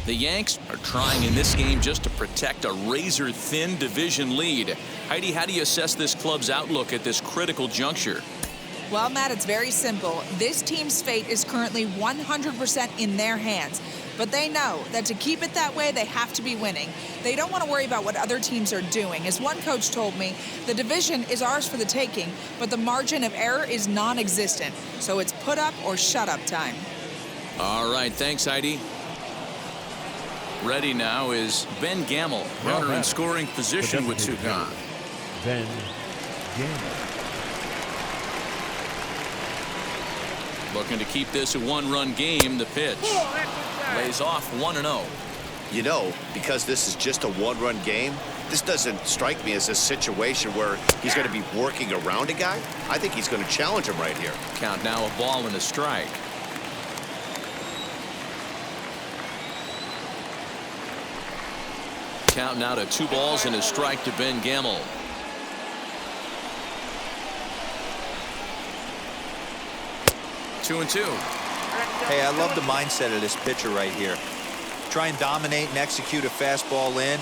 The Yanks are trying in this game just to protect a razor-thin division lead. Heidi, how do you assess this club's outlook at this critical juncture? Well, Matt, it's very simple. This team's fate is currently 100% in their hands. But they know that to keep it that way, they have to be winning. They don't want to worry about what other teams are doing. As one coach told me, the division is ours for the taking, but the margin of error is non-existent. So it's put up or shut up time. All right, thanks, Heidi. Ready now is Ben Gamel, runner in scoring position with two gone. Ben Gamel. Looking to keep this a one-run game. The pitch lays off 1-0. You know, because this is just a one-run game, this doesn't strike me as a situation where he's going to be working around a guy. I think he's going to challenge him right here. Count now a ball and a strike. Count now to 2 balls and a strike to Ben Gamel. Two and two. Hey, I love the mindset of this pitcher right here. Try and dominate and execute a fastball in,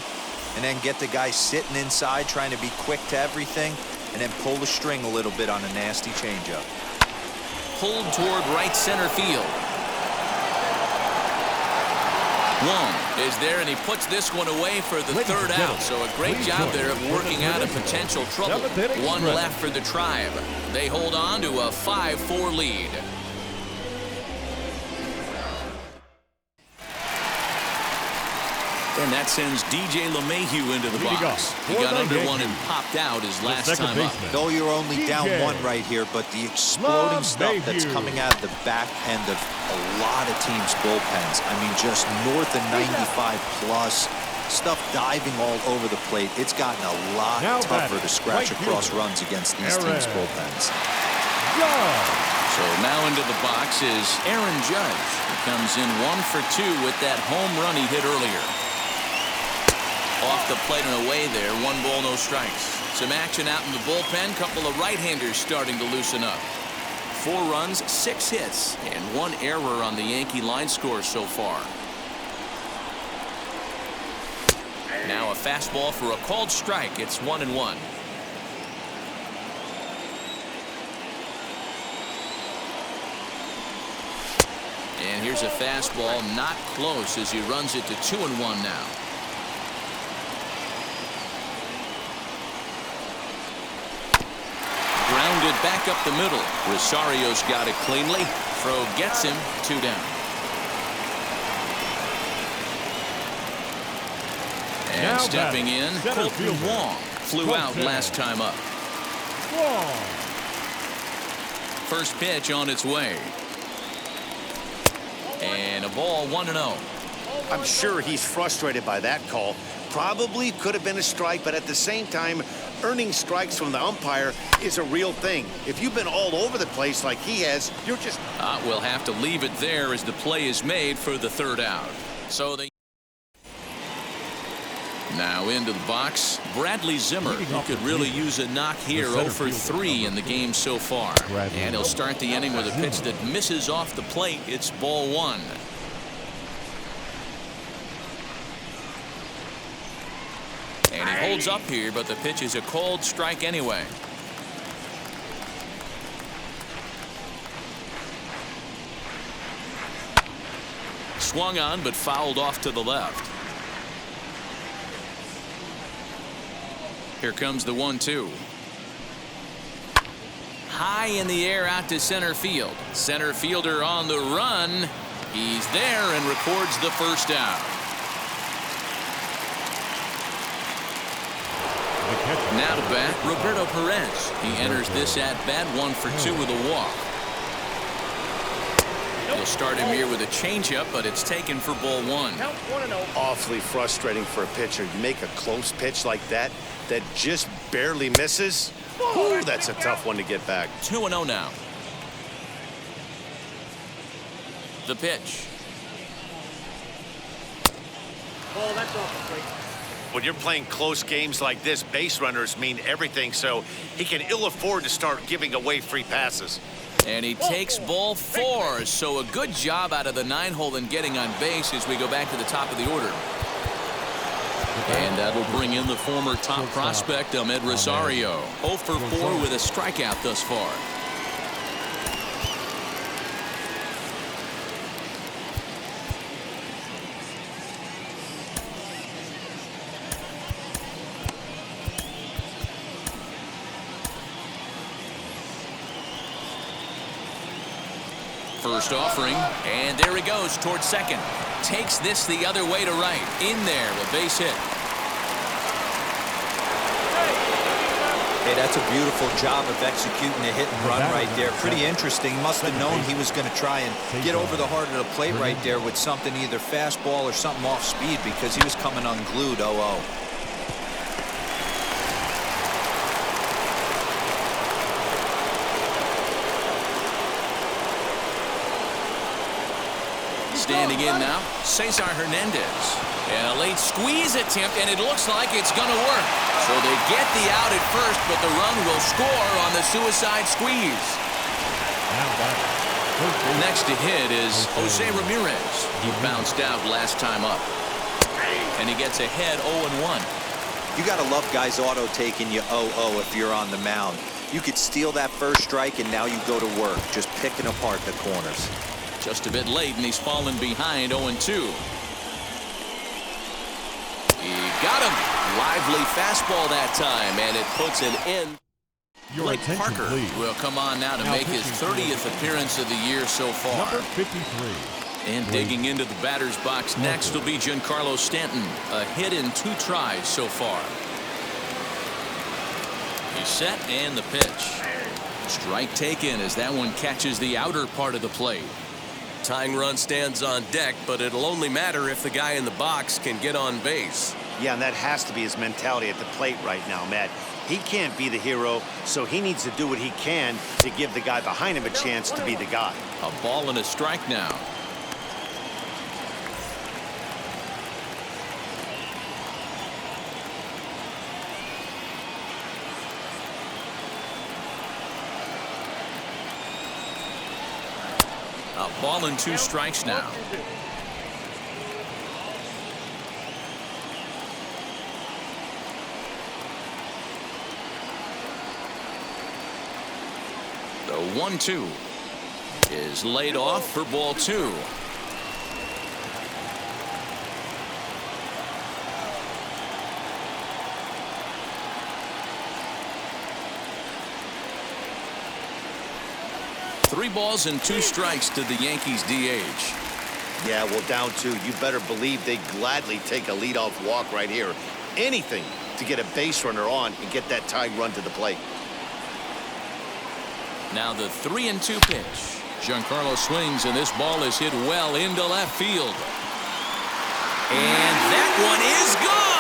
and then get the guy sitting inside trying to be quick to everything, and then pull the string a little bit on a nasty changeup. Pulled toward right center field. Wong is there, and he puts this one away for the third out. So a great job there of working out of potential trouble. One left for the Tribe. They hold on to a 5-4 lead. And that sends DJ LeMahieu into the box. He got under one and popped out his last time up. Though you're only down one right here, but the exploding stuff that's coming out of the back end of a lot of teams' bullpens. I mean, just north of 95 plus. Stuff diving all over the plate. It's gotten a lot tougher to scratch across runs against these teams' bullpens. So now into the box is Aaron Judge. He comes in 1 for 2 with that home run he hit earlier. Off the plate and away there. 1 ball, no strikes. Some action out in the bullpen. Couple of right-handers starting to loosen up. 4 runs, 6 hits, and 1 error on the Yankee line score so far. Now a fastball for a called strike. It's 1-1. And here's a fastball, not close, as he runs it to 2-1 now. Grounded back up the middle. Rosario's got it cleanly. Throw gets him. 2 down. And stepping in, Colton Wong flew out last time up. First pitch on its way. And a ball, 1-0. I'm sure he's frustrated by that call. Probably could have been a strike, but at the same time, earning strikes from the umpire is a real thing. If you've been all over the place like he has, you're just... We'll have to leave it there as the play is made for the third out. So they... Now into the box, Bradley Zimmer, who could really use a knock here. 0 for 3 in the game so far. And he'll start the inning with a pitch that misses off the plate. It's ball 1. And he holds up here, but the pitch is a called strike anyway. Swung on, but fouled off to the left. Here comes the 1-2. High in the air out to center field. Center fielder on the run. He's there and records the first out. Now to bat, Roberto Perez. He enters this at bat 1 for 2 with a walk. He'll start him here with a changeup, but it's taken for ball 1. Awfully frustrating for a pitcher. You make a close pitch like that just barely misses. Ooh, that's a tough one to get back. 2-0 now. The pitch. Oh, that's off the plate. When you're playing close games like this, base runners mean everything, so he can ill afford to start giving away free passes. And he takes ball 4. So a good job out of the 9-hole in getting on base as we go back to the top of the order. And that'll bring in the former top prospect, Ahmed Rosario. 0 for 4 with a strikeout thus far. First offering, and there he goes towards second. Takes this the other way to right. In there, a base hit. Hey, that's a beautiful job of executing a hit and run right there. Pretty interesting. Must have known he was going to try and get over the heart of the plate right there with something, either fastball or something off speed, because he was coming unglued. 0-0. Standing in now, Cesar Hernandez. And a late squeeze attempt, and it looks like it's going to work. So they get the out at first, but the run will score on the suicide squeeze. Next to hit is Jose Ramirez. He bounced out last time up. And he gets ahead 0-1. You got to love guys auto taking you 0-0 if you're on the mound. You could steal that first strike, and now you go to work, just picking apart the corners. Just a bit late, and he's fallen behind 0-2. He got him. Lively fastball that time, and it puts an end. Blake Parker will come on now to make his 30th appearance of the year so far. Number 53. And digging into the batter's box next will be Giancarlo Stanton. A hit in 2 tries so far. He's set, and the pitch. Strike taken as that one catches the outer part of the plate. Tying run stands on deck, but it'll only matter if the guy in the box can get on base. Yeah, and that has to be his mentality at the plate right now, Matt. He can't be the hero, so he needs to do what he can to give the guy behind him a chance to be the guy. A ball and a strike now. A ball and 2 strikes now. The 1-2 is laid off for ball 2. Three balls and 2 strikes to the Yankees DH. Yeah, well, down 2. You better believe they gladly take a leadoff walk right here. Anything to get a base runner on and get that tying run to the plate. Now the 3-2 pitch. Giancarlo swings, and this ball is hit well into left field. And that one is gone.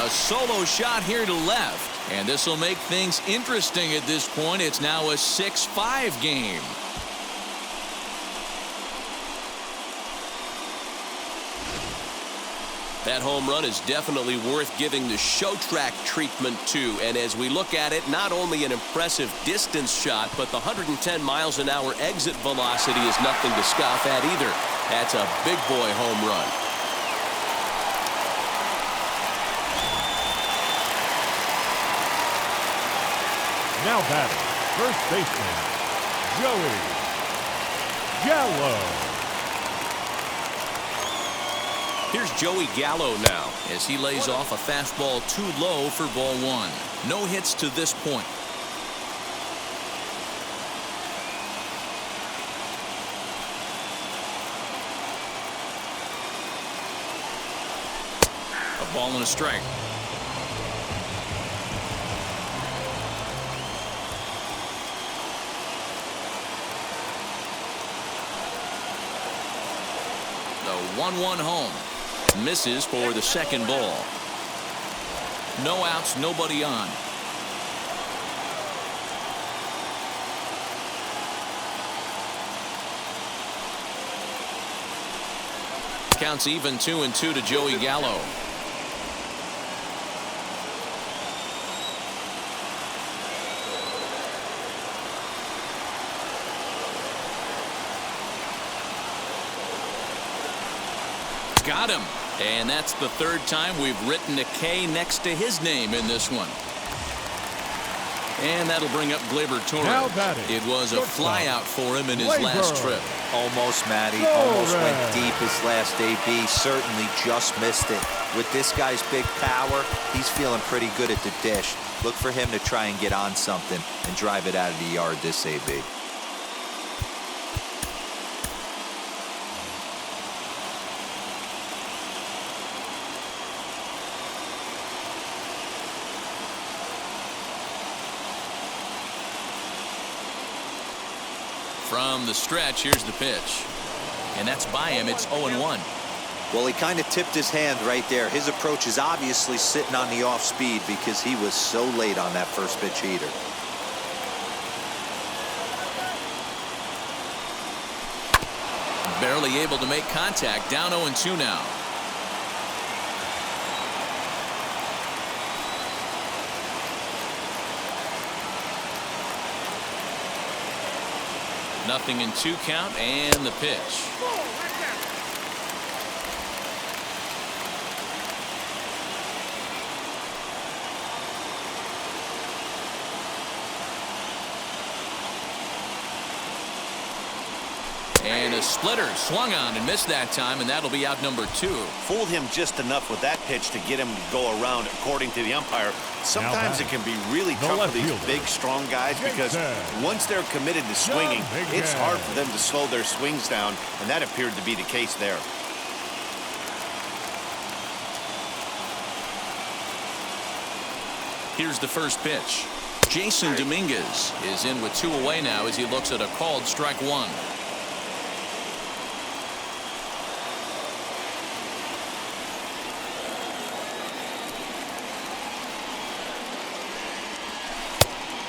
A solo shot here to left, and this will make things interesting at this point. It's now a 6-5 game. That home run is definitely worth giving the show track treatment to, and as we look at it, not only an impressive distance shot, but the 110 miles an hour exit velocity is nothing to scoff at either. That's a big boy home run. Now batting, first baseman, Joey Gallo. Here's Joey Gallo now as he lays off a fastball too low for ball 1. No hits to this point. A ball and a strike. The 1-1 home. Misses for the second ball. No outs, nobody on. Counts even 2-2 to Joey Gallo. got him. And that's the third time we've written a K next to his name in this one. And that'll bring up Gleyber Torres. It was a flyout for him in his last trip. Almost, Matty. Almost went deep his last AB. Certainly just missed it. With this guy's big power, he's feeling pretty good at the dish. Look for him to try and get on something and drive it out of the yard this AB. From the stretch, here's the pitch. And that's by him. It's 0-1. Well, he kind of tipped his hand right there. His approach is obviously sitting on the off speed because he was so late on that first pitch heater. Barely able to make contact. Down 0-2 now. Nothing in 2 count, and the pitch. And a splitter swung on and missed that time, and that'll be out number 2. Fooled him just enough with that pitch to get him to go around, according to the umpire. Sometimes it can be really tough for these big, strong guys because once they're committed to swinging, it's hard for them to slow their swings down, and that appeared to be the case there. Here's the first pitch. Jason Dominguez is in with 2 away now as he looks at a called strike 1.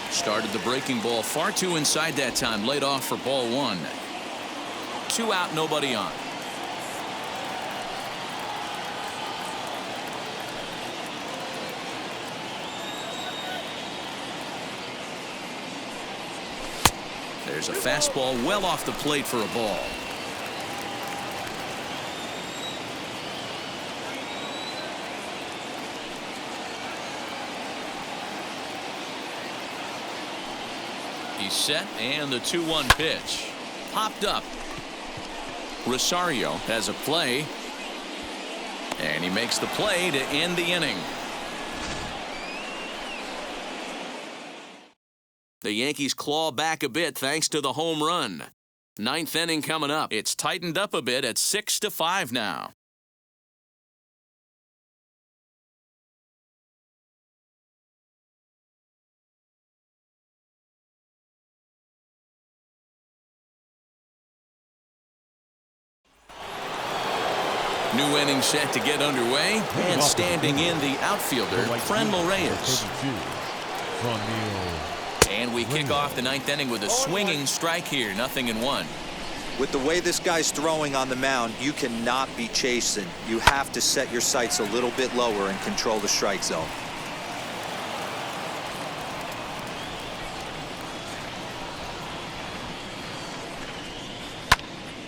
Started the breaking ball far too inside that time. Laid off for ball 1. 2 out, nobody on. There's a fastball well off the plate for a ball. He's set, and the 2-1 pitch. Popped up. Rosario has a play. And he makes the play to end the inning. The Yankees claw back a bit thanks to the home run. 9th inning coming up. It's tightened up a bit at 6-5 now. New inning set to get underway, and standing in the outfielder, Franmil Reyes. And we kick off the 9th inning with a swinging strike here, 0-1. With the way this guy's throwing on the mound, you cannot be chasing. You have to set your sights a little bit lower and control the strike zone.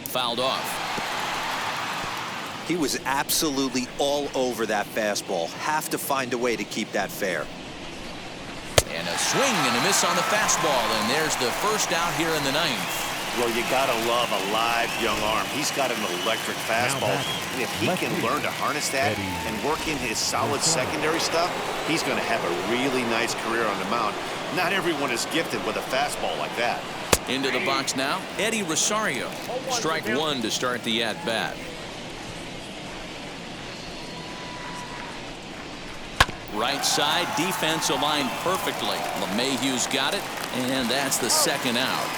Fouled off. He was absolutely all over that fastball. Have to find a way to keep that fair. And a swing and a miss on the fastball, and there's the first out here in the 9th. Well, you gotta love a live young arm. He's got an electric fastball. And if he can learn to harness that and work in his solid secondary stuff, he's gonna have a really nice career on the mound. Not everyone is gifted with a fastball like that. Into the box now, Eddie Rosario. Strike 1 to start the at-bat. Right side, defense aligned perfectly. LeMahieu's got it, and that's the 2nd out.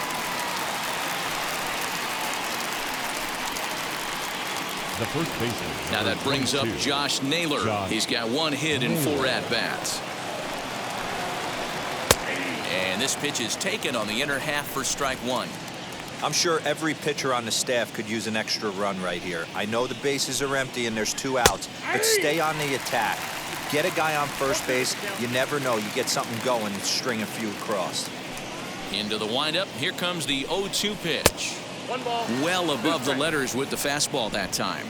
The first baseman. Now that brings up Josh Naylor. He's got 1 hit in 4 at-bats. And this pitch is taken on the inner half for strike 1. I'm sure every pitcher on the staff could use an extra run right here. I know the bases are empty and there's 2 outs, but stay on the attack. Get a guy on first base. You never know. You get something going and string a few across. Into the windup. Here comes the 0-2 pitch. 1 ball. Well above the letters with the fastball that time.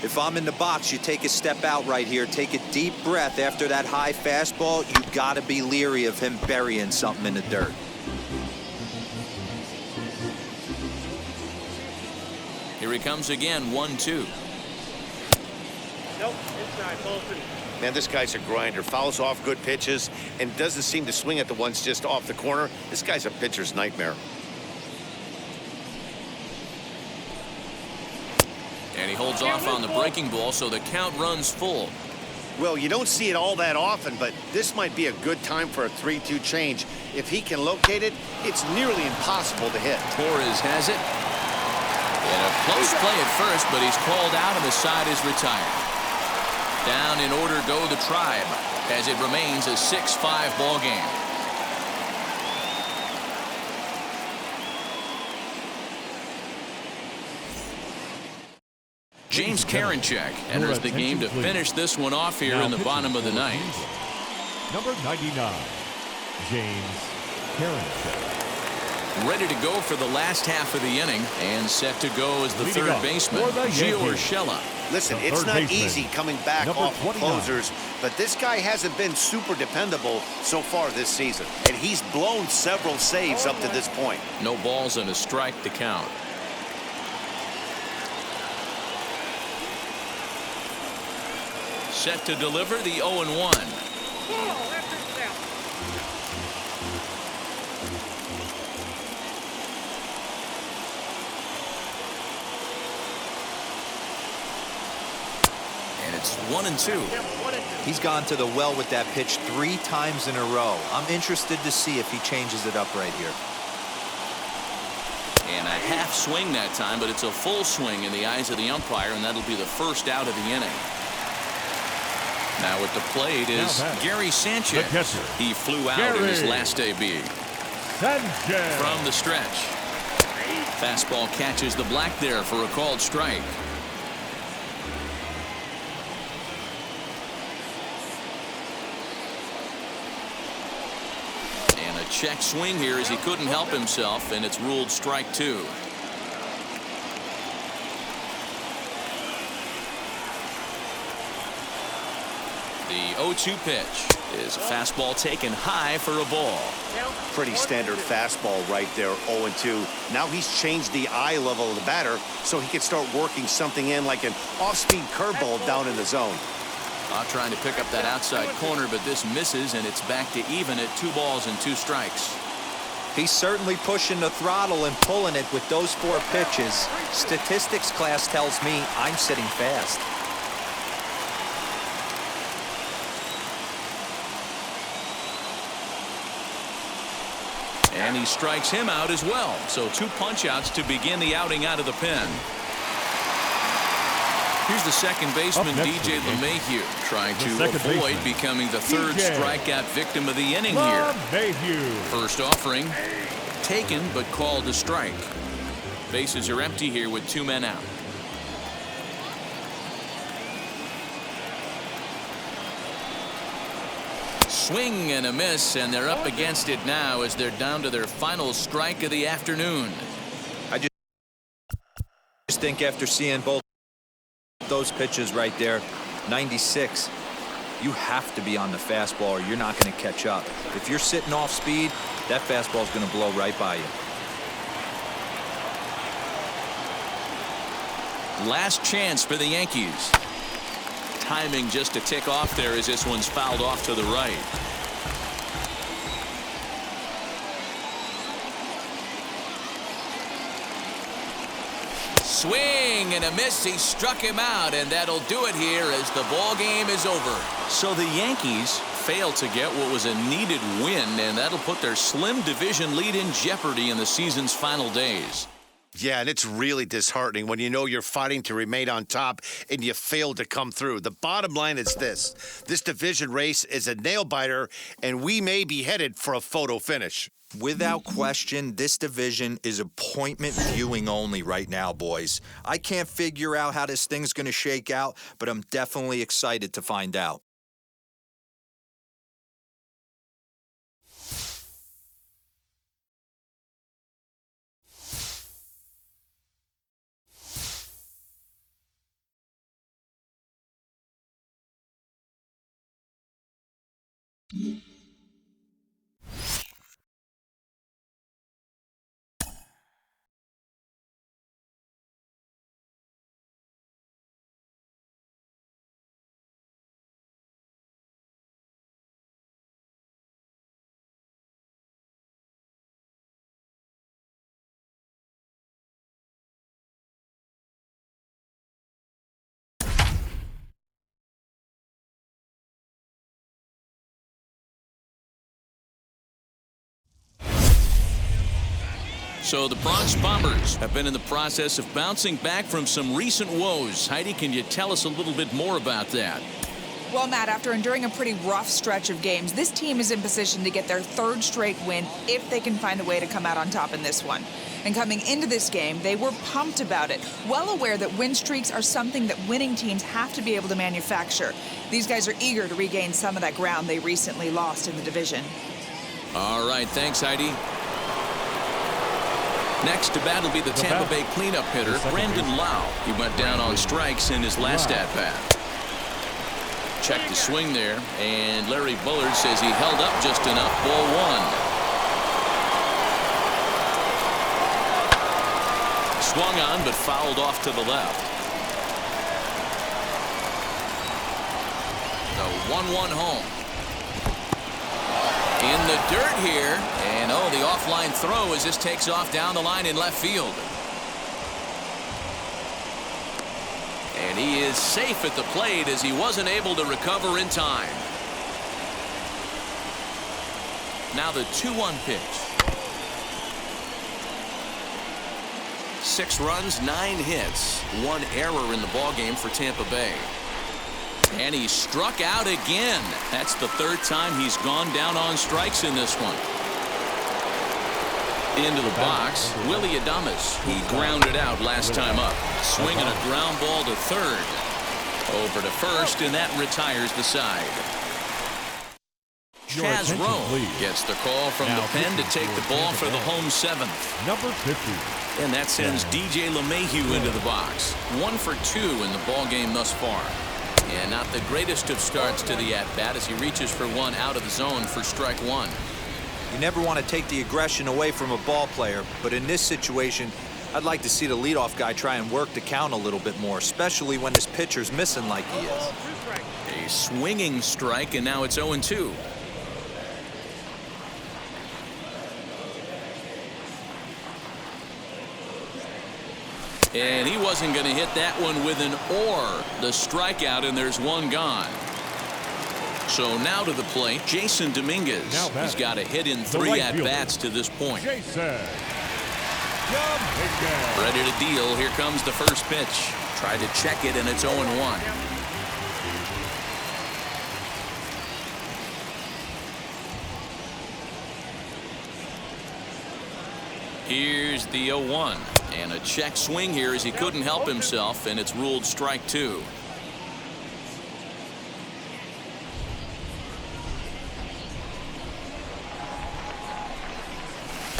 If I'm in the box, you take a step out right here. Take a deep breath after that high fastball. You got to be leery of him burying something in the dirt. Here he comes again, 1-2. Nope, inside, ball 3. Man, this guy's a grinder. Fouls off good pitches and doesn't seem to swing at the ones just off the corner. This guy's a pitcher's nightmare. And he holds off on the breaking ball, so the count runs full. Well, you don't see it all that often, but this might be a good time for a 3-2 change. If he can locate it, it's nearly impossible to hit. Torres has it. And a close play at first, but he's called out and the side is retired. Down in order go the Tribe, as it remains a 6-5 ball game. James Karinchak enters the game to finish this one off here in the bottom of the ninth. Number 99, James Karinchak. Ready to go for the last half of the inning and set to go as the Leading third up baseman, for the Gio Yankees. Urshela. Listen, The it's third not baseman, easy coming back number off of 29. closers, but this guy hasn't been super dependable so far this season, and he's blown several saves up to this point. No balls and a strike to count. Set to deliver the 0-1. And it's 1-2. He's gone to the well with that pitch 3 times in a row. I'm interested to see if he changes it up right here. And a half swing that time, but it's a full swing in the eyes of the umpire, and that'll be the first out of the inning. Now at the plate is Gary Sanchez. He flew out in his last debut. Sanchez. From the stretch. Fastball catches the black there for a called strike. And a check swing here as he couldn't help himself, and it's ruled strike 2. The 0-2 pitch is a fastball taken high for a ball. Pretty standard fastball right there, 0-2. Now he's changed the eye level of the batter so he can start working something in like an off-speed curveball down in the zone. Trying to pick up that outside corner, but this misses, and it's back to even at 2 balls and 2 strikes. He's certainly pushing the throttle and pulling it with those 4 pitches. Statistics class tells me I'm sitting fast. And he strikes him out as well. So 2 punch-outs to begin the outing out of the pen. Here's the second baseman, DJ LeMahieu, trying to avoid becoming the 3rd strikeout victim of the inning here. First offering taken, but called a strike. Bases are empty here with 2 men out. Swing and a miss, and they're up against it now as they're down to their final strike of the afternoon. I just think after seeing both those pitches right there, 96, you have to be on the fastball or you're not going to catch up. If you're sitting off speed, that fastball is going to blow right by you. Last chance for the Yankees. Timing just to tick off there as this one's fouled off to the right. Swing and a miss. He struck him out, and that'll do it here as the ball game is over. So the Yankees failed to get what was a needed win, and that'll put their slim division lead in jeopardy in the season's final days. Yeah, and it's really disheartening when you know you're fighting to remain on top and you fail to come through. The bottom line is this. This division race is a nail-biter, and we may be headed for a photo finish. Without question, this division is appointment viewing only right now, boys. I can't figure out how this thing's going to shake out, but I'm definitely excited to find out. So the Bronx Bombers have been in the process of bouncing back from some recent woes. Heidi, can you tell us a little bit more about that? Well, Matt, after enduring a pretty rough stretch of games, this team is in position to get their third straight win if they can find a way to come out on top in this one. And coming into this game, they were pumped about it, well aware that win streaks are something that winning teams have to be able to manufacture. These guys are eager to regain some of that ground they recently lost in the division. All right, thanks, Heidi. Next to bat will be the Tampa Bay cleanup hitter, Brandon Lau. He went down on strikes in his last at-bat. Check the swing there, and Larry Bullard says he held up just enough. Ball one. Swung on, but fouled off to the left. The 1-1 home. In the dirt here, and the offline throw as this takes off down the line in left field. And he is safe at the plate as he wasn't able to recover in time. Now the 2-1 pitch. 6 runs, 9 hits, 1 error in the ballgame for Tampa Bay. And he struck out again. That's the third time he's gone down on strikes in this one. Into the box, Willie Adames. He grounded out last time up. Swinging a ground ball to third. Over to first, and that retires the side. Chaz Rowe gets the call from the pen to take the ball for the home 7th. Number 50. And that sends DJ LeMahieu into the box. 1 for 2 in the ballgame thus far. And not the greatest of starts to the at-bat as he reaches for one out of the zone for strike one. You never want to take the aggression away from a ball player, but in this situation, I'd like to see the leadoff guy try and work the count a little bit more, especially when his pitcher's missing like he is. A swinging strike, and now it's 0-2. And he wasn't going to hit that one with an or. The strikeout, and there's one gone. So now to the plate, Jason Dominguez. He's got a hit in 3 at-bats to this point. Ready to deal. Here comes the first pitch. Tried to check it, and it's 0-1. Here's the 0-1. And a check swing here as he couldn't help himself, and it's ruled strike 2.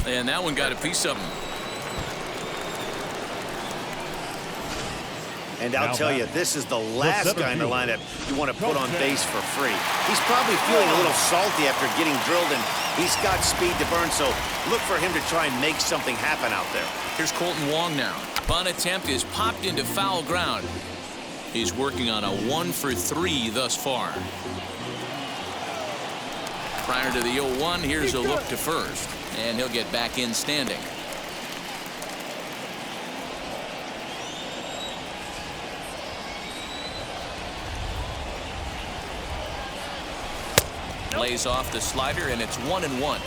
And that one got a piece of him. And I'll tell you, this is the last guy in the lineup you want to put on base for free. He's probably feeling a little salty after getting drilled, and he's got speed to burn, so look for him to try and make something happen out there. Here's Colton Wong now. Bunt attempt is popped into foul ground. He's working on a 1 for 3 thus far. Prior to the 0-1, here's a look to first, and he'll get back in standing. Lays off the slider, and it's 1-1.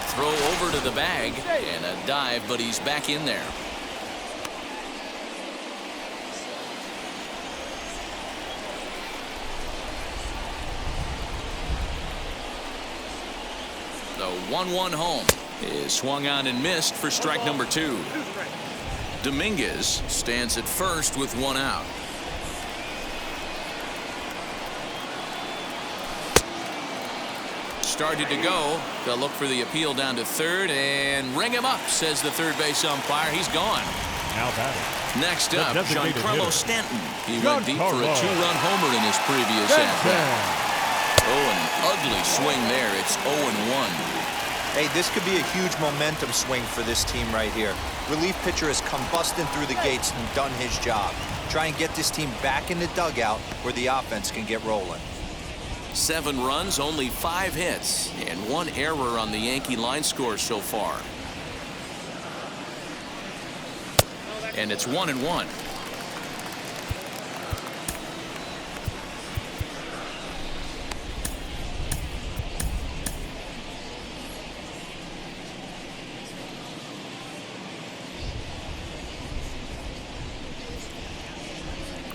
Throw over to the bag, and a dive, but he's back in there. The 1-1 home is swung on and missed for strike number 2. Dominguez stands at first with 1 out. Started to go. They'll look for the appeal down to third and ring him up, says the third base umpire. He's gone. Now batting. Next up, Giancarlo Stanton. He went deep for a Giancarlo. two-run homer in his previous at-bat. Oh, an ugly swing there. It's 0-1. Hey, this could be a huge momentum swing for this team right here. Relief pitcher has come busting through the gates and done his job. Try and get this team back in the dugout where the offense can get rolling. 7 runs, only 5 hits, and 1 error on the Yankee line score so far. And it's 1-1.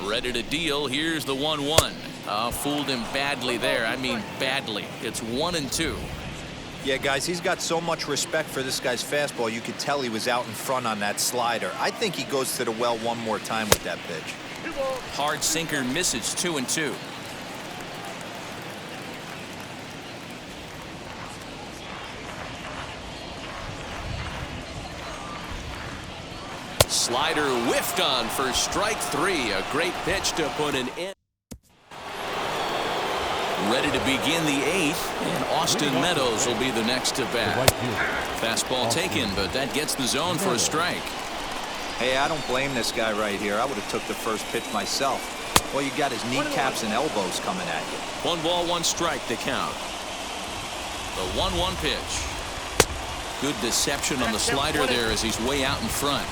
Ready to deal. Here's the 1-1. Fooled him badly there. I mean badly. It's 1-2. Yeah, guys, he's got so much respect for this guy's fastball. You could tell he was out in front on that slider. I think he goes to the well one more time with that pitch. Hard sinker misses. 2-2. Slider whiffed on for strike 3. A great pitch to put an end. Ready to begin the 8th, and Austin Meadows will be the next to bat. Fastball taken, but that gets the zone for a strike. Hey, I don't blame this guy right here. I would have took the first pitch myself. Well, you got his kneecaps and elbows coming at you. 1 ball, 1 strike to count. The 1-1 pitch. Good deception on the slider there as he's way out in front.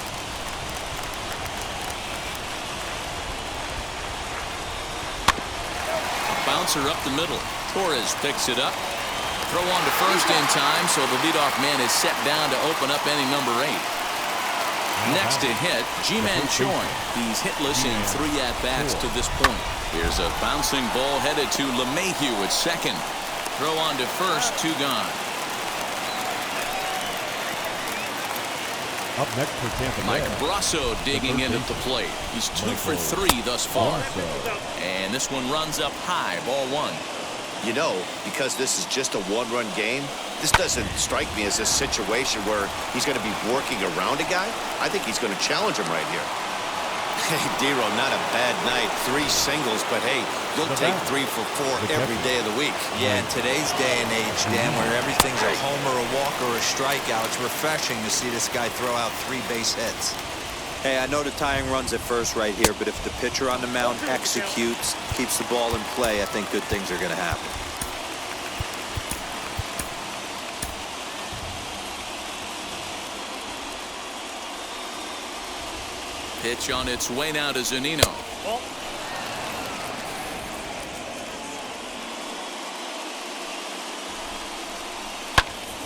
Bouncer up the middle. Torres picks it up. Throw on to first in time, so the leadoff man is set down to open up inning number 8. Next to hit, Ji-Man Choi. He's hitless in 3 at-bats to this point. Here's a bouncing ball headed to LeMahieu at second. Throw on to first, 2 gone. Up next for Tampa Bay. Mike Brasso digging in at the plate. He's 2 for 3 thus far. And this one runs up high, ball 1. You know, because this is just a 1-run game, this doesn't strike me as a situation where he's going to be working around a guy. I think he's going to challenge him right here. Hey, Dero, not a bad night. 3 singles, but hey, you'll take 3 for 4 every day of the week. Yeah, in today's day and age, Dan, where everything's a homer, a walk, or a strikeout, it's refreshing to see this guy throw out 3 base hits. Hey, I know the tying run's at first right here, but if the pitcher on the mound executes, keeps the ball in play, I think good things are going to happen. Pitch on its way now to Zunino.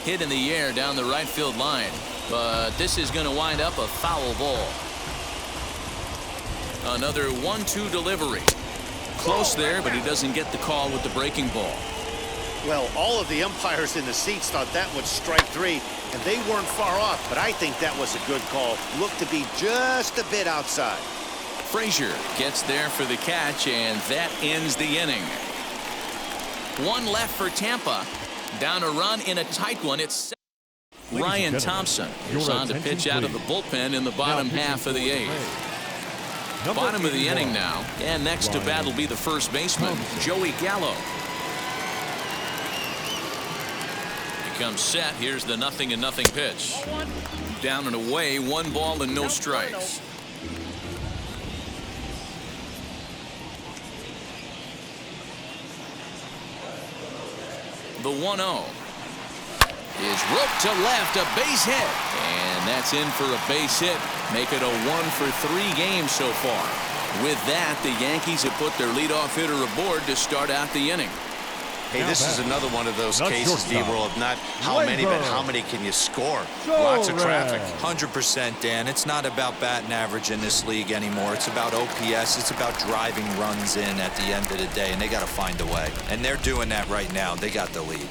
Hit in the air down the right field line, but this is going to wind up a foul ball. Another 1-2 delivery. Close there, but he doesn't get the call with the breaking ball. Well, all of the umpires in the seats thought that was strike 3, and they weren't far off, but I think that was a good call. Looked to be just a bit outside. Frazier gets there for the catch, and that ends the inning. 1 left for Tampa. Down a run in a tight one. It's Ryan Thompson is on to pitch out of the bullpen in the bottom half of the 8th. Bottom of the inning now, and next to bat will be the first baseman, Joey Gallo. He comes set. Here's the 0-0 pitch. Down and away, 1 ball and no strikes. The 1-0 is roped to left, a base hit, and that's in for a base hit. Make it a 1 for 3 games so far. With that, the Yankees have put their leadoff hitter aboard to start out the inning. Hey, this is another one of those cases, D-Roll, of not how many, but how many can you score? Lots of traffic. 100%, Dan. It's not about batting average in this league anymore. It's about OPS. It's about driving runs in at the end of the day, and they got to find a way. And they're doing that right now. They got the lead.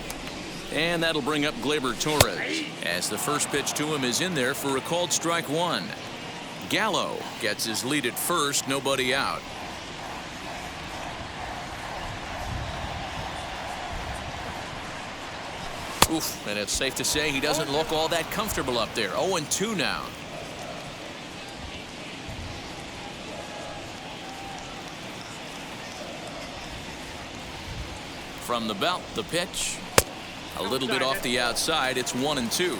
And that'll bring up Gleyber Torres, as the first pitch to him is in there for a called strike 1. Gallo gets his lead at first, nobody out. Oof, and it's safe to say he doesn't look all that comfortable up there. 0-2 now. From the belt, the pitch. A little bit off the outside. It's 1-2.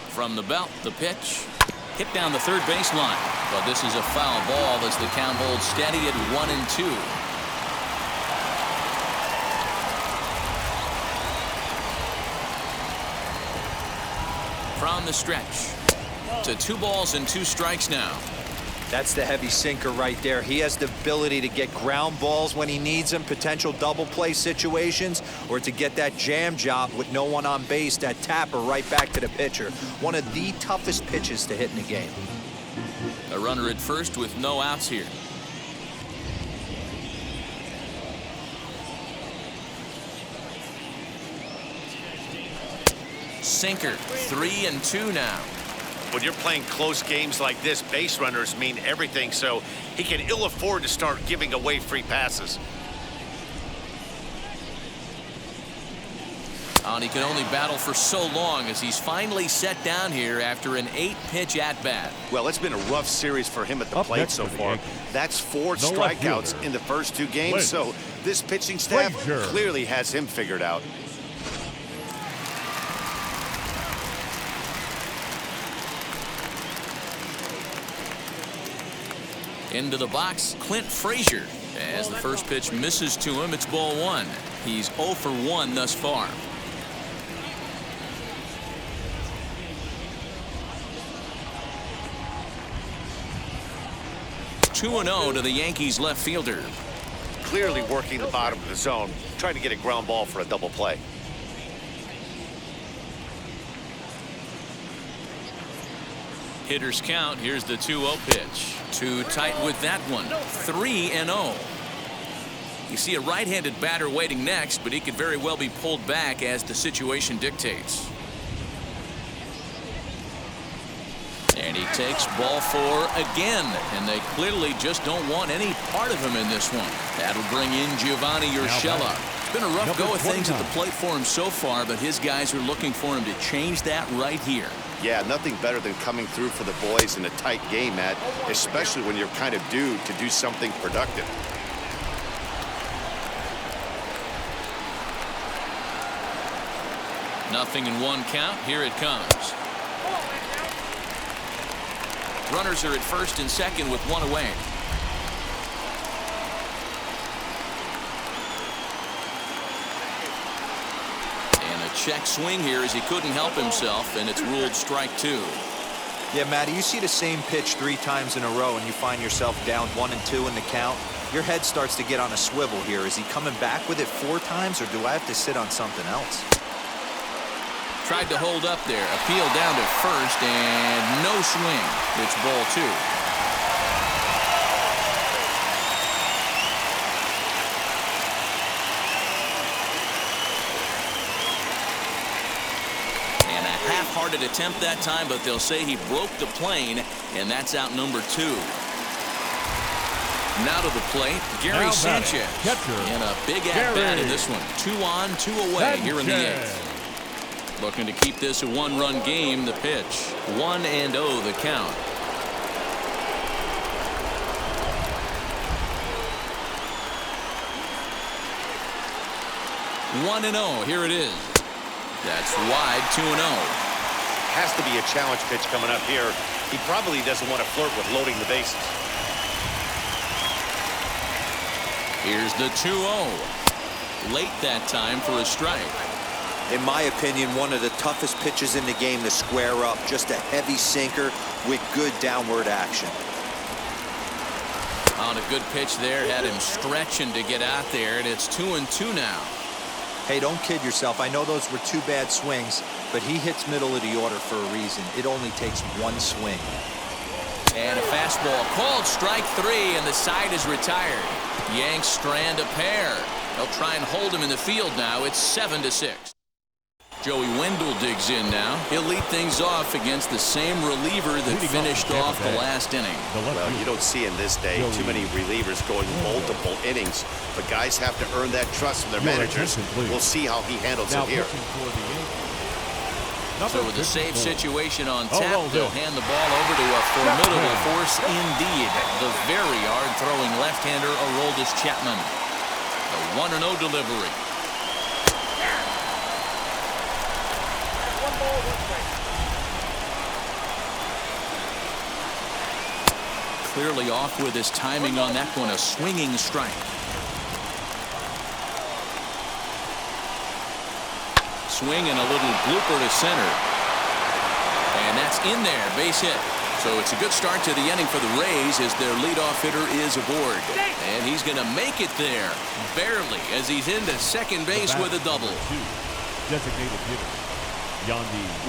From the belt, the pitch. Hit down the third baseline. But this is a foul ball as the count holds steady at 1-2. From the stretch to 2 balls and 2 strikes now. That's the heavy sinker right there. He has the ability to get ground balls when he needs them, potential double play situations, or to get that jam job with no one on base, that tapper right back to the pitcher. One of the toughest pitches to hit in the game. A runner at first with no outs here. Sinker, 3-2 now. When you're playing close games like this, base runners mean everything, so he can ill afford to start giving away free passes. And he can only battle for so long as he's finally set down here after an 8-pitch at-bat. Well, it's been a rough series for him at the plate so far. That's 4 strikeouts in the first 2 games, so this pitching staff clearly has him figured out. Into the box, Clint Frazier. As the first pitch misses to him, it's ball 1. He's 0 for 1 thus far. (2-0) to the Yankees left fielder. Clearly working the bottom of the zone, trying to get a ground ball for a double play. Hitter's count. Here's the 2-0 pitch. Too tight with that one. 3-0. You see a right-handed batter waiting next, but he could very well be pulled back as the situation dictates. And he takes ball 4 again, and they clearly just don't want any part of him in this one. That'll bring in Giovanni Urshela. It's been a rough go of things at the plate for him so far, but his guys are looking for him to change that right here. Yeah, nothing better than coming through for the boys in a tight game, Matt, especially when you're kind of due to do something productive. Nothing in 1 count. Here it comes. Runners are at first and second with 1 away. Check swing here as he couldn't help himself, and it's ruled strike 2. Yeah, Matty, you see the same pitch 3 times in a row and you find yourself down 1-2 in the count. Your head starts to get on a swivel here. Is he coming back with it 4 times, or do I have to sit on something else? Tried to hold up there. Appeal down to first, and no swing. It's ball 2. Half-hearted attempt that time, but they'll say he broke the plane, and that's out number 2. Now to the plate, Gary Sanchez. And a big at-bat in this one. 2 on, 2 away here in the 8th. Looking to keep this a 1-run game. The pitch. 1-0 the count. Here it is. That's wide. 2-0. Has to be a challenge pitch coming up here. He probably doesn't want to flirt with loading the bases. Here's the 2-0. Late that time for a strike. In my opinion, one of the toughest pitches in the game to square up. Just a heavy sinker with good downward action. On a good pitch there, had him stretching to get out there, and it's 2-2 now. Hey, don't kid yourself. I know those were 2 bad swings, but he hits middle of the order for a reason. It only takes 1 swing. And a fastball called strike 3, and the side is retired. Yanks strand a pair. They'll try and hold him in the field now. It's 7-6. Joey Wendell digs in now. He'll lead things off against the same reliever that finished off the last inning. Well, you don't see in this day too many relievers going multiple innings, but guys have to earn that trust from their managers. We'll see how he handles it here. So with a safe situation on tap, they'll hand the ball over to a formidable force indeed. The very hard-throwing left-hander, Aroldis Chapman. The 1-0 delivery. One ball, one strike. Clearly off with his timing on that one, a swinging strike. Swing and a little blooper to center. And that's in there, base hit. So it's a good start to the inning for the Rays as their leadoff hitter is aboard. And he's going to make it there, barely, as he's into second base with a double. Designated hitter.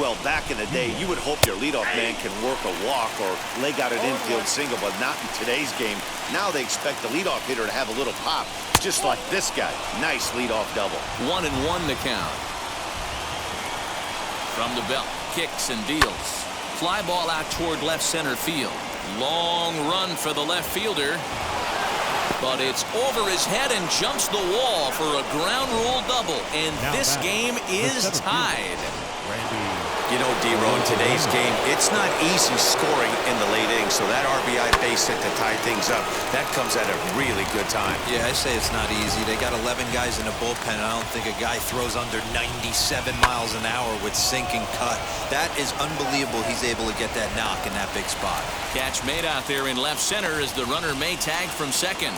Well, back in the day, you would hope your leadoff man can work a walk or leg out an infield single, but not in today's game. Now they expect the leadoff hitter to have a little pop, just like this guy. Nice leadoff double. 1-1 to count. From the belt, kicks and deals. Fly ball out toward left center field. Long run for the left fielder. But it's over his head and jumps the wall for a ground rule double. And this game is tied. You know, D-Row, in today's game, it's not easy scoring in the late innings, so that RBI base hit to tie things up, that comes at a really good time. Yeah, I say it's not easy. They got 11 guys in the bullpen, and I don't think a guy throws under 97 miles an hour with sink and cut. That is unbelievable he's able to get that knock in that big spot. Catch made out there in left center as the runner may tag from second.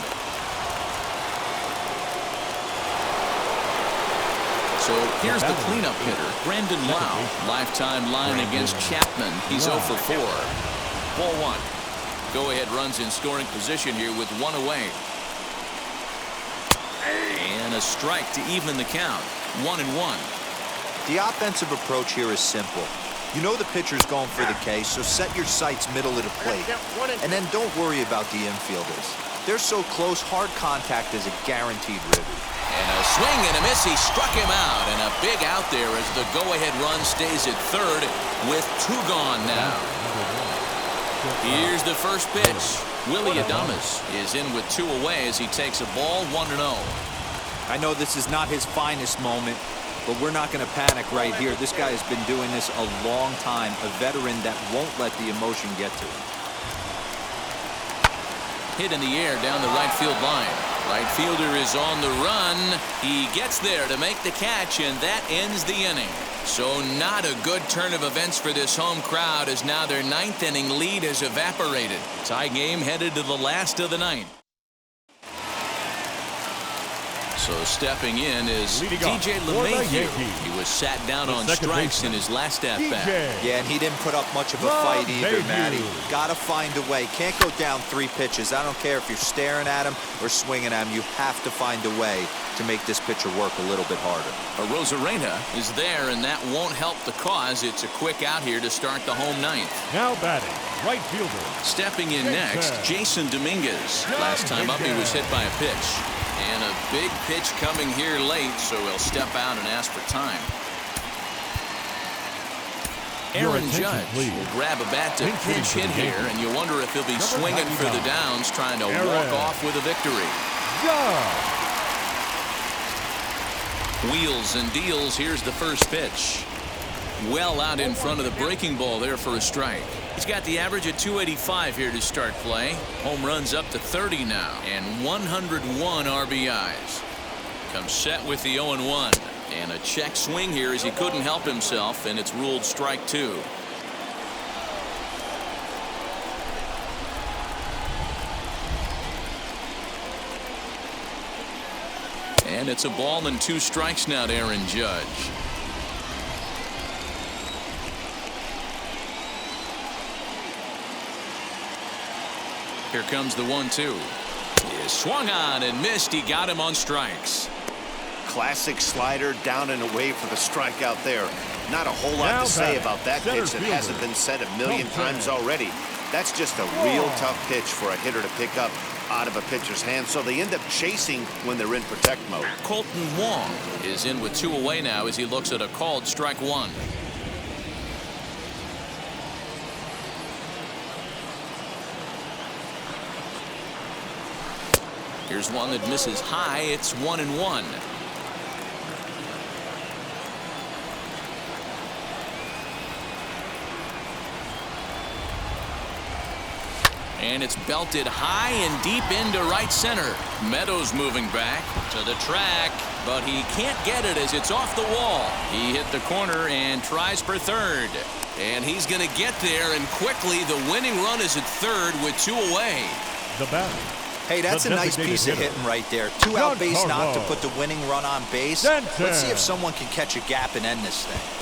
So here's the cleanup hitter, Brandon Lau. Lifetime line against Chapman. He's 0 for 4. Ball 1. Go-ahead runs in scoring position here with 1 away. And a strike to even the count. 1-1. The offensive approach here is simple. You know the pitcher's going for the K, so set your sights middle of the plate. And then don't worry about the infielders. They're so close, hard contact is a guaranteed ribby. And a swing and a miss. He struck him out. And a big out there as the go-ahead run stays at third with 2 gone now. Here's the first pitch. Willie Adames is in with 2 away as he takes a ball 1-0. I know this is not his finest moment, but we're not going to panic right here. This guy has been doing this a long time, a veteran that won't let the emotion get to him. Hit in the air down the right field line. Right fielder is on the run. He gets there to make the catch, and that ends the inning. So not a good turn of events for this home crowd as now their 9th inning lead has evaporated. Tie game headed to the last of the 9th. So stepping in is DJ LeMahieu. He was sat down on strikes in his last at-bat. Yeah, and he didn't put up much of a fight either, Matty. Got to find a way. Can't go down 3 pitches. I don't care if you're staring at him or swinging at him. You have to find a way to make this pitcher work a little bit harder. Rosarena is there, and that won't help the cause. It's a quick out here to start the home 9th. Now batting, right fielder. Stepping in next, Jason Dominguez. Last time up, he was hit by a pitch. And a big pitch coming here late, so he'll step out and ask for time. Aaron Judge will grab a bat to pinch hit here, and you wonder if he'll be swinging for the downs, trying to walk off with a victory. Wheels and deals. Here's the first pitch. Well out in front of the breaking ball there for a strike. He's got the average at 285 here to start play. Home runs up to 30 now, and 101 RBIs. Comes set with the 0-1. And a check swing here as he couldn't help himself, and it's ruled strike 2. And it's a ball and 2 strikes now to Aaron Judge. Here comes the 1-2. He swung on and missed. He got him on strikes. Classic slider down and away for the strikeout there. Not a whole lot to say about that pitch that hasn't been said a million times already. That's just a real tough pitch for a hitter to pick up out of a pitcher's hand, so they end up chasing when they're in protect mode. Colton Wong is in with 2 away now as he looks at a called strike 1. Here's one that misses high. It's 1-1. And it's belted high and deep into right center. Meadows moving back to the track, but he can't get it as it's off the wall. He hit the corner and tries for third. And he's going to get there, and quickly the winning run is at third with 2 away. The batter. Hey, that's a nice piece of hitting right there. 2 out base knock to put the winning run on base. Sanchez. Let's see if someone can catch a gap and end this thing.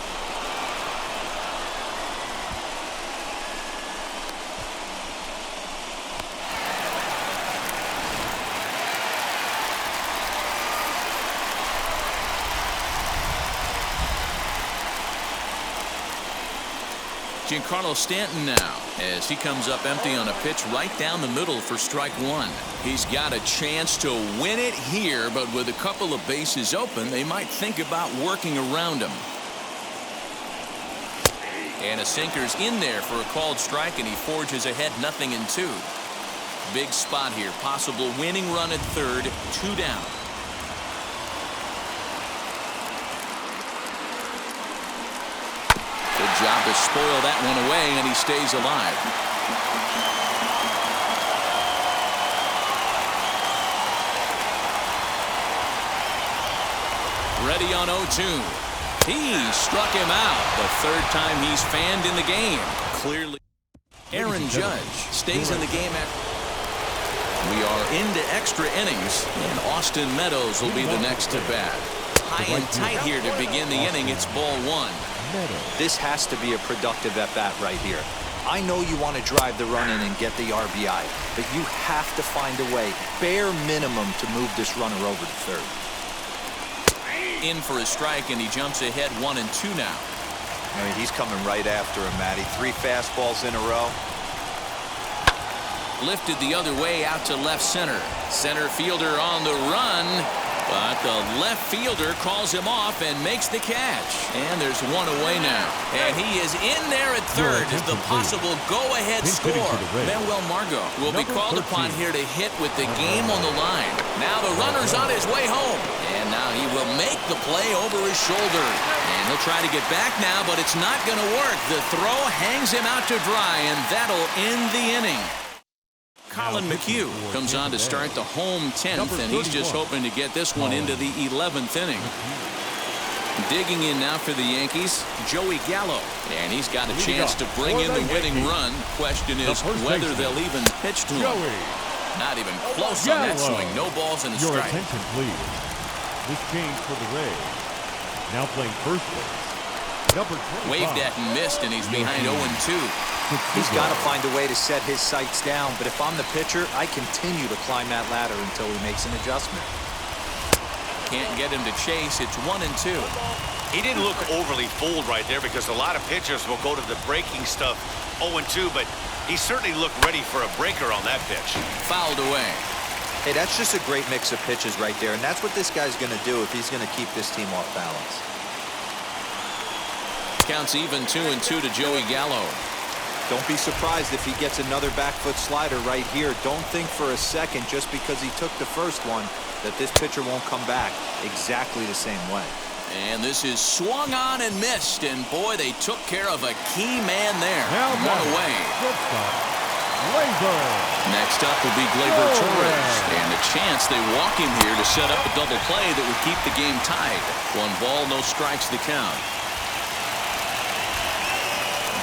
Giancarlo Stanton now as he comes up empty on a pitch right down the middle for strike 1. He's got a chance to win it here, but with a couple of bases open, they might think about working around him. And a sinker's in there for a called strike, and he forges ahead 0-2. Big spot here. Possible winning run at third, 2 down. Good job to spoil that one away, and he stays alive. Ready on 0-2. He struck him out. The 3rd time he's fanned in the game. Clearly, Aaron Judge stays in the game after. We are into extra innings, and Austin Meadows will be the next to bat. High and tight here to begin the inning. It's ball 1. This has to be a productive at-bat right here. I know you want to drive the run in and get the RBI, but you have to find a way, bare minimum, to move this runner over to third. In for a strike, and he jumps ahead 1-2 now. I mean, he's coming right after him, Matty. 3 fastballs in a row. Lifted the other way out to left center. Center fielder on the run. But the left fielder calls him off and makes the catch. And there's 1 away now. And he is in there at third as the possible go-ahead score. Manuel Margot will be called upon here to hit with the game on the line. Now the runner's on his way home. And now he will make the play over his shoulder. And he'll try to get back now, but it's not going to work. The throw hangs him out to dry, and that'll end the inning. Colin McHugh comes on to start the home 10th, and he's just hoping to get this one into the 11th inning. Digging in now for the Yankees, Joey Gallo, and he's got a chance to bring in the winning run. Question is whether they'll even pitch to him. Not even close on that swing. No balls and a Your strike. attention, please. This change for the Rays. Now playing first base. Number 25. Waved at and missed, and he's behind 0-2. He's got to find a way to set his sights down, but if I'm the pitcher, I continue to climb that ladder until he makes an adjustment. Can't get him to chase. It's 1-2. He didn't look overly fooled right there, because a lot of pitchers will go to the breaking stuff 0-2, but he certainly looked ready for a breaker on that pitch. Fouled away. Hey, that's just a great mix of pitches right there, and that's what this guy's going to do if he's going to keep this team off balance. Counts even 2-2 to Joey Gallo. Don't be surprised if he gets another back foot slider right here. Don't think for a second, just because he took the first one, that this pitcher won't come back exactly the same way. And this is swung on and missed, and boy, they took care of a key man there. Now 1 away. Next up will be Gleyber Torres, and a chance they walk him here to set up a double play that would keep the game tied. 1 ball, no strikes to count.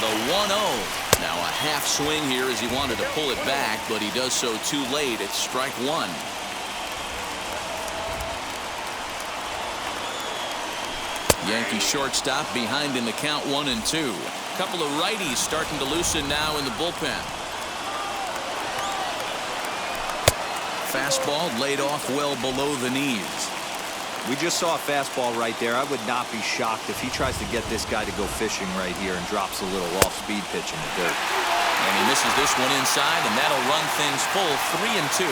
The 1-0. Now a half swing here as he wanted to pull it back, but he does so too late. It's strike 1. Yankee shortstop behind in the count 1-2. Couple of righties starting to loosen now in the bullpen. Fastball laid off well below the knees. We just saw a fastball right there. I would not be shocked if he tries to get this guy to go fishing right here and drops a little off-speed pitch in the dirt. And he misses this one inside, and that'll run things full 3-2.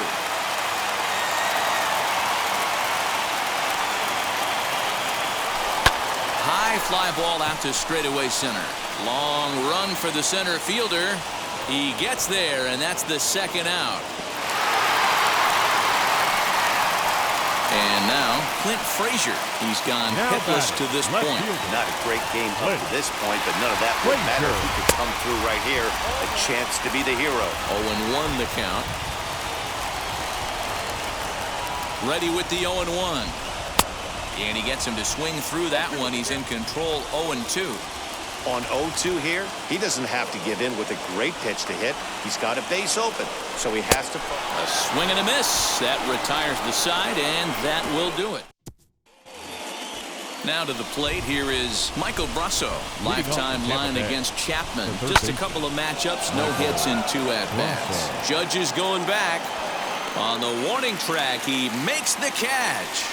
High fly ball out to straightaway center. Long run for the center fielder. He gets there, and that's the 2nd out. And And now, Clint Frazier. He's gone hitless to this point. Not a great game up to this point, but none of that would matter if he could come through right here. A chance to be the hero. 0-1 the count. Ready with the 0-1. And he gets him to swing through that one. He's in control 0-2. On 0-2 here, he doesn't have to give in with a great pitch to hit. He's got a base open, so he has to... A swing and a miss. That retires the side, and that will do it. Now to the plate, here is Michael Brasso. Lifetime line against Chapman. Just a couple of matchups, no hits in 2 at-bats. Judge is going back. On the warning track, he makes the catch.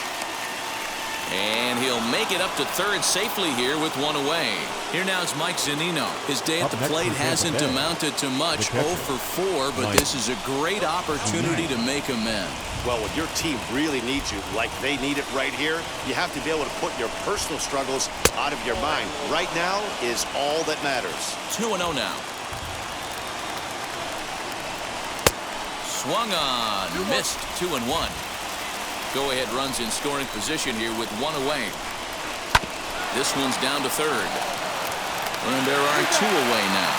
And he'll make it up to third safely here with 1 away. Here now is Mike Zunino. His day at the plate hasn't amounted to much, 0 for 4, but this is a great opportunity to make amends. Well, when your team really needs you, like they need it right here, you have to be able to put your personal struggles out of your mind. Right now is all that matters. 2-0 now. Swung on, missed. 2-1. Go-ahead runs in scoring position here with 1 away. This one's down to third. And there are 2 away now.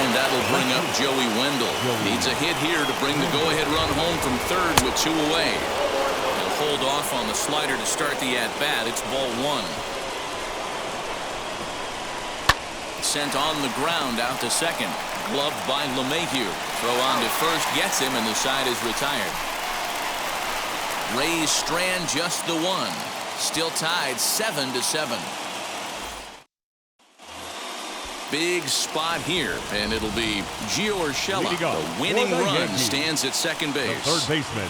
And that'll bring up Joey Wendell. Needs a hit here to bring the go-ahead run home from third with 2 away. He'll hold off on the slider to start the at-bat. It's ball 1. Sent on the ground out to second. Gloved by LeMahieu. Throw on to first gets him, and the side is retired. Rays strand just the 1. Still tied 7-7. Big spot here, and it'll be Gio Urshela. The winning run Yankees. Stands at second base. The third baseman.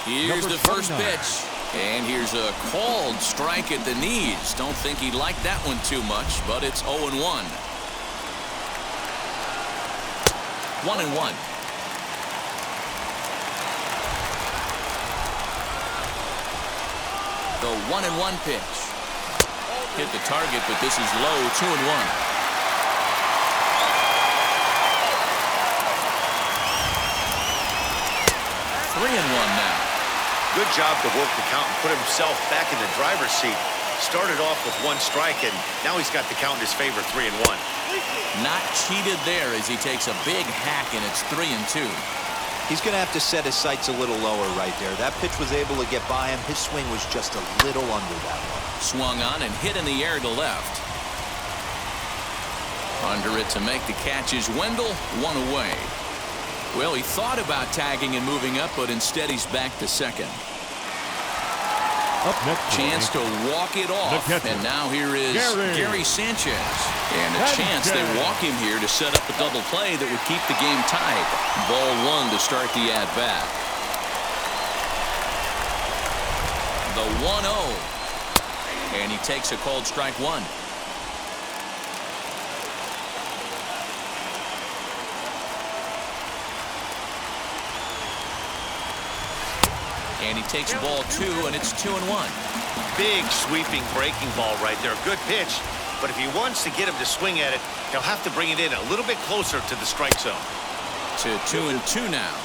Here's the first 29. pitch. And here's a called strike at the knees. Don't think he liked that one too much, but it's 0-1. 1-1. The 1-1 pitch. Hit the target, but this is low. 2-1. 3-1 now. Good job to work the count and put himself back in the driver's seat. Started off with 1 strike, and now he's got the count in his favor, 3-1. Not cheated there as he takes a big hack, and it's 3-2. He's going to have to set his sights a little lower right there. That pitch was able to get by him. His swing was just a little under that one. Swung on and hit in the air to left. Under it to make the catch is Wendell. 1 away. Well, he thought about tagging and moving up, but instead he's back to second. Up next, chance to walk it off, and now here is Gary Sanchez. And a chance they walk him here to set up a double play that would keep the game tied. Ball 1 to start the at-bat. The 1-0. And he takes a called strike 1. And he takes ball 2, and it's 2-1. Big sweeping breaking ball right there. Good pitch. But if he wants to get him to swing at it, he'll have to bring it in a little bit closer to the strike zone. To 2-2 now.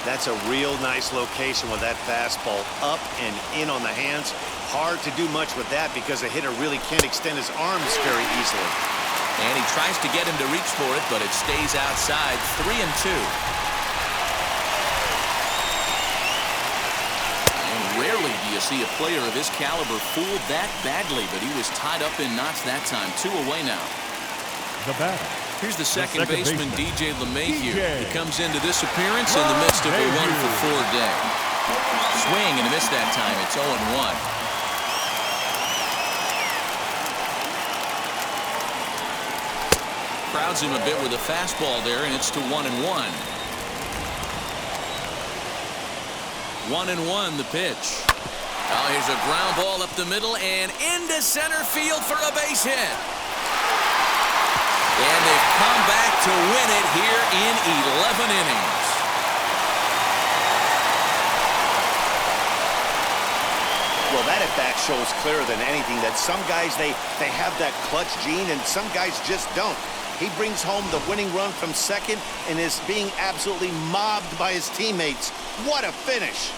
That's a real nice location with that fastball up and in on the hands. Hard to do much with that because a hitter really can't extend his arms very easily. And he tries to get him to reach for it, but it stays outside. 3-2. Rarely do you see a player of his caliber fooled that badly, but he was tied up in knots that time. 2 away now. The batter. Here's the second baseman, DJ LeMahieu. He comes into this appearance in the midst of a 1-for-4 day. Swing and a miss that time. It's 0-1. Crowds him a bit with a fastball there, and it's to 1-1. 1-1 the pitch. Oh, here's a ground ball up the middle and into center field for a base hit. And they've come back to win it here in 11 innings. Well, that at-bat shows clearer than anything that some guys, they have that clutch gene and some guys just don't. He brings home the winning run from second and is being absolutely mobbed by his teammates. What a finish!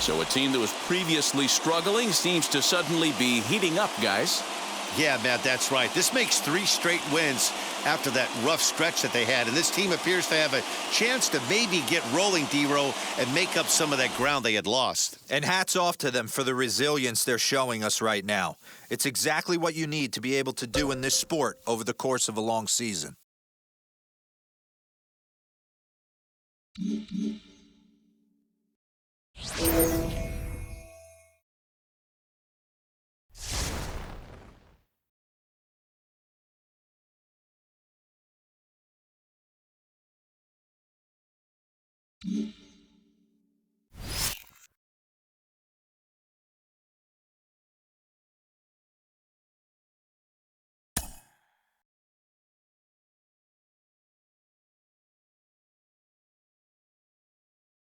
So a team that was previously struggling seems to suddenly be heating up, guys. Yeah, Matt, that's right. This makes 3 straight wins after that rough stretch that they had. And this team appears to have a chance to maybe get rolling, D-Row, and make up some of that ground they had lost. And hats off to them for the resilience they're showing us right now. It's exactly what you need to be able to do in this sport over the course of a long season. Mm-hmm.